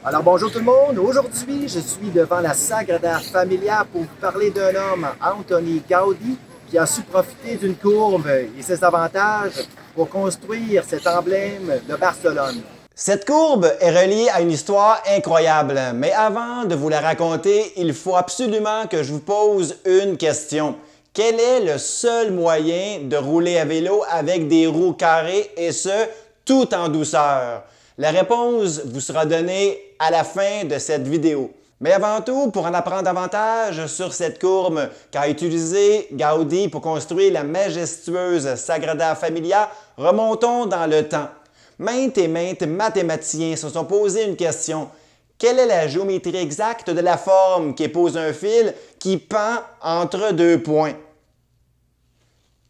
Alors bonjour tout le monde, aujourd'hui je suis devant la Sagrada Familia pour vous parler d'un homme, Antoni Gaudí, qui a su profiter d'une courbe et ses avantages pour construire cet emblème de Barcelone. Cette courbe est reliée à une histoire incroyable, mais avant de vous la raconter, il faut absolument que je vous pose une question. Quel est le seul moyen de rouler à vélo avec des roues carrées et ce, tout en douceur? La réponse vous sera donnée à la fin de cette vidéo. Mais avant tout, pour en apprendre davantage sur cette courbe qu'a utilisée Gaudí pour construire la majestueuse Sagrada Familia, remontons dans le temps. Maintes et maintes mathématiciens se sont posé une question. Quelle est la géométrie exacte de la forme qui épouse un fil qui pend entre deux points?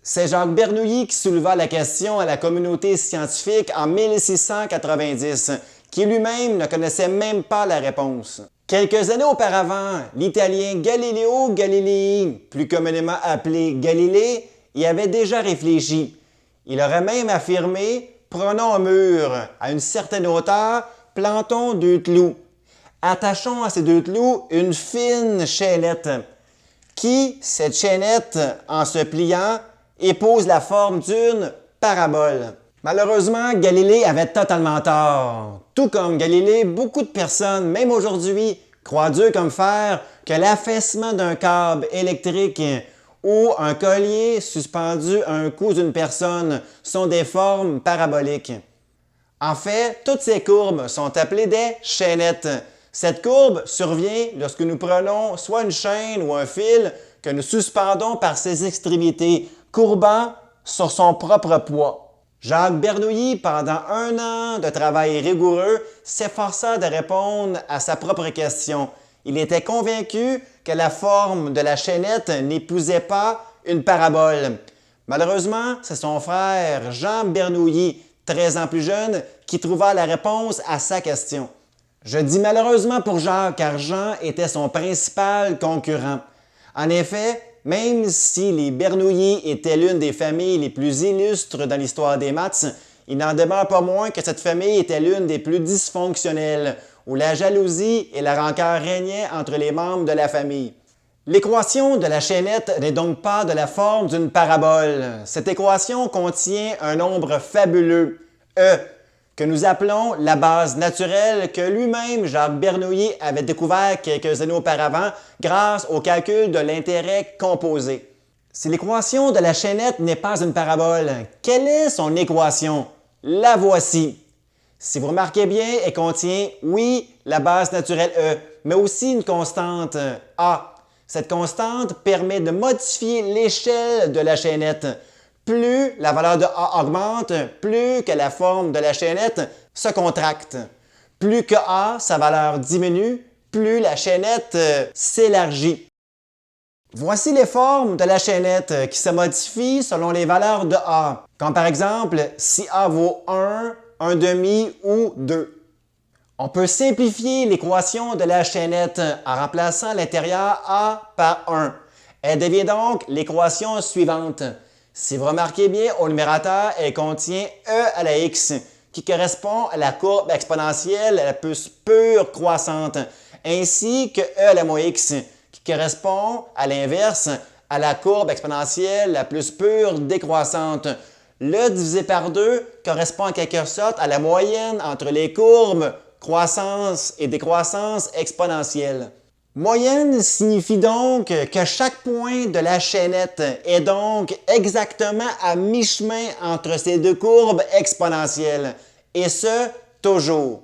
C'est Jacques Bernoulli qui souleva la question à la communauté scientifique en 1690, qui lui-même ne connaissait même pas la réponse. Quelques années auparavant, l'Italien Galileo Galilei, plus communément appelé Galilée, y avait déjà réfléchi. Il aurait même affirmé: prenons un mur à une certaine hauteur, plantons deux clous. Attachons à ces deux clous une fine chaînette, qui, cette chaînette, en se pliant, épouse la forme d'une parabole. Malheureusement, Galilée avait totalement tort. Tout comme Galilée, beaucoup de personnes, même aujourd'hui, croient dur comme fer que l'affaissement d'un câble électrique ou un collier suspendu à un cou d'une personne sont des formes paraboliques. En fait, toutes ces courbes sont appelées des chaînettes. Cette courbe survient lorsque nous prenons soit une chaîne ou un fil que nous suspendons par ses extrémités, courbant sur son propre poids. Jacques Bernoulli, pendant un an de travail rigoureux, s'efforça de répondre à sa propre question. Il était convaincu que la forme de la chaînette n'épousait pas une parabole. Malheureusement, c'est son frère Jean Bernoulli, 13 ans plus jeune, qui trouva la réponse à sa question. Je dis malheureusement pour Jacques, car Jean était son principal concurrent. En effet, même si les Bernoulli étaient l'une des familles les plus illustres dans l'histoire des maths, il n'en demeure pas moins que cette famille était l'une des plus dysfonctionnelles, où la jalousie et la rancœur régnaient entre les membres de la famille. L'équation de la chaînette n'est donc pas de la forme d'une parabole. Cette équation contient un nombre fabuleux, E, que nous appelons la base naturelle que lui-même Jacques Bernoulli avait découvert quelques années auparavant grâce au calcul de l'intérêt composé. Si l'équation de la chaînette n'est pas une parabole, quelle est son équation? La voici. Si vous remarquez bien, elle contient, oui, la base naturelle E, mais aussi une constante A. Cette constante permet de modifier l'échelle de la chaînette. Plus la valeur de A augmente, plus que la forme de la chaînette se contracte. Plus que A, sa valeur diminue, plus la chaînette s'élargit. Voici les formes de la chaînette qui se modifient selon les valeurs de A, comme par exemple si A vaut 1, 1/2 ou 2. On peut simplifier l'équation de la chaînette en remplaçant l'intérieur A par 1. Elle devient donc l'équation suivante. Si vous remarquez bien, au numérateur, elle contient e à la x, qui correspond à la courbe exponentielle la plus pure croissante, ainsi que e à la moins x, qui correspond à l'inverse à la courbe exponentielle la plus pure décroissante. Le divisé par 2 correspond en quelque sorte à la moyenne entre les courbes croissance et décroissance exponentielle. Moyenne signifie donc que chaque point de la chaînette est donc exactement à mi-chemin entre ces deux courbes exponentielles, et ce, toujours.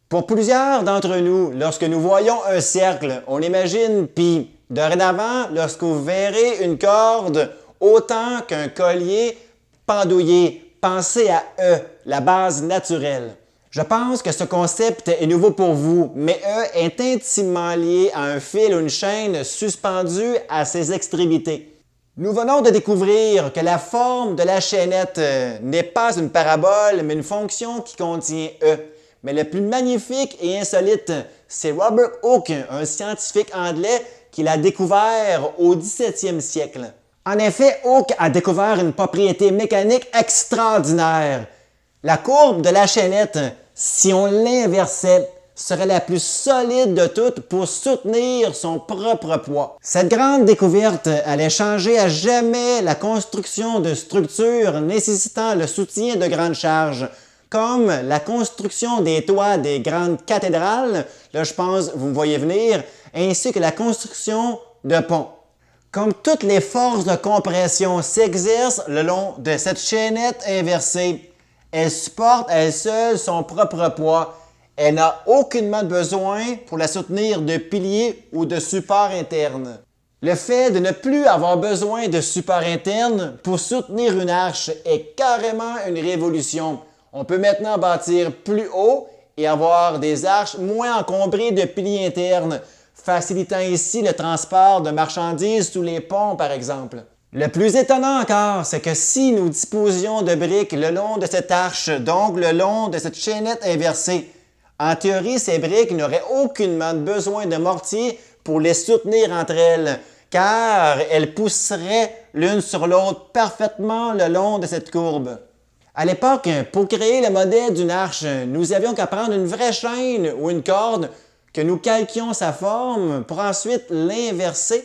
Pour plusieurs d'entre nous, lorsque nous voyons un cercle, on imagine pi. Dorénavant, lorsque vous verrez une corde autant qu'un collier pendouillé, pensez à E, la base naturelle. Je pense que ce concept est nouveau pour vous, mais E est intimement lié à un fil ou une chaîne suspendue à ses extrémités. Nous venons de découvrir que la forme de la chaînette n'est pas une parabole, mais une fonction qui contient E. Mais le plus magnifique et insolite, c'est Robert Hooke, un scientifique anglais qui l'a découvert au 17e siècle. En effet, Hooke a découvert une propriété mécanique extraordinaire. La courbe de la chaînette, si on l'inversait, serait la plus solide de toutes pour soutenir son propre poids. Cette grande découverte allait changer à jamais la construction de structures nécessitant le soutien de grandes charges, comme la construction des toits des grandes cathédrales, là je pense vous me voyez venir, ainsi que la construction de ponts. Comme toutes les forces de compression s'exercent le long de cette chaînette inversée, elle supporte à elle seule son propre poids. Elle n'a aucunement besoin pour la soutenir de piliers ou de supports internes. Le fait de ne plus avoir besoin de supports internes pour soutenir une arche est carrément une révolution. On peut maintenant bâtir plus haut et avoir des arches moins encombrées de piliers internes, facilitant ainsi le transport de marchandises sous les ponts, par exemple. Le plus étonnant encore, c'est que si nous disposions de briques le long de cette arche, donc le long de cette chaînette inversée, en théorie, ces briques n'auraient aucunement besoin de mortier pour les soutenir entre elles, car elles pousseraient l'une sur l'autre parfaitement le long de cette courbe. À l'époque, pour créer le modèle d'une arche, nous avions qu'à prendre une vraie chaîne ou une corde, que nous calquions sa forme pour ensuite l'inverser,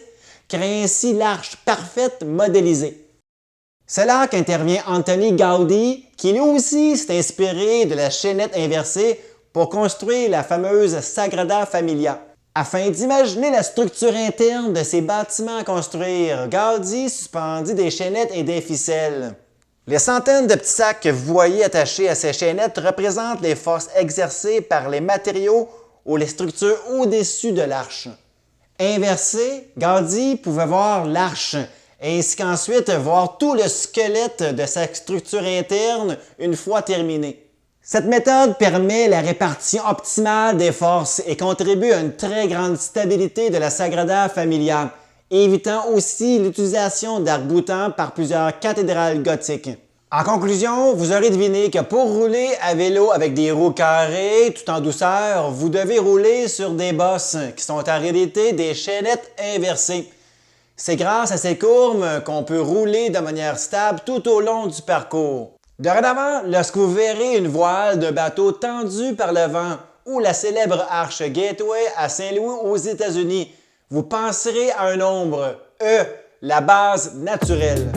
créant ainsi l'arche parfaite modélisée. C'est là qu'intervient Antoni Gaudí, qui lui aussi s'est inspiré de la chaînette inversée pour construire la fameuse Sagrada Familia. Afin d'imaginer la structure interne de ces bâtiments à construire, Gaudí suspendit des chaînettes et des ficelles. Les centaines de petits sacs que vous voyez attachés à ces chaînettes représentent les forces exercées par les matériaux ou les structures au-dessus de l'arche. Inversé, Gaudí pouvait voir l'arche, ainsi qu'ensuite voir tout le squelette de sa structure interne une fois terminée. Cette méthode permet la répartition optimale des forces et contribue à une très grande stabilité de la Sagrada Familia, évitant aussi l'utilisation d'arcs-boutants par plusieurs cathédrales gothiques. En conclusion, vous aurez deviné que pour rouler à vélo avec des roues carrées tout en douceur, vous devez rouler sur des bosses qui sont en réalité des chaînettes inversées. C'est grâce à ces courbes qu'on peut rouler de manière stable tout au long du parcours. Dorénavant, lorsque vous verrez une voile de bateau tendue par le vent ou la célèbre arche Gateway à Saint-Louis aux États-Unis, vous penserez à un nombre, E, la base naturelle.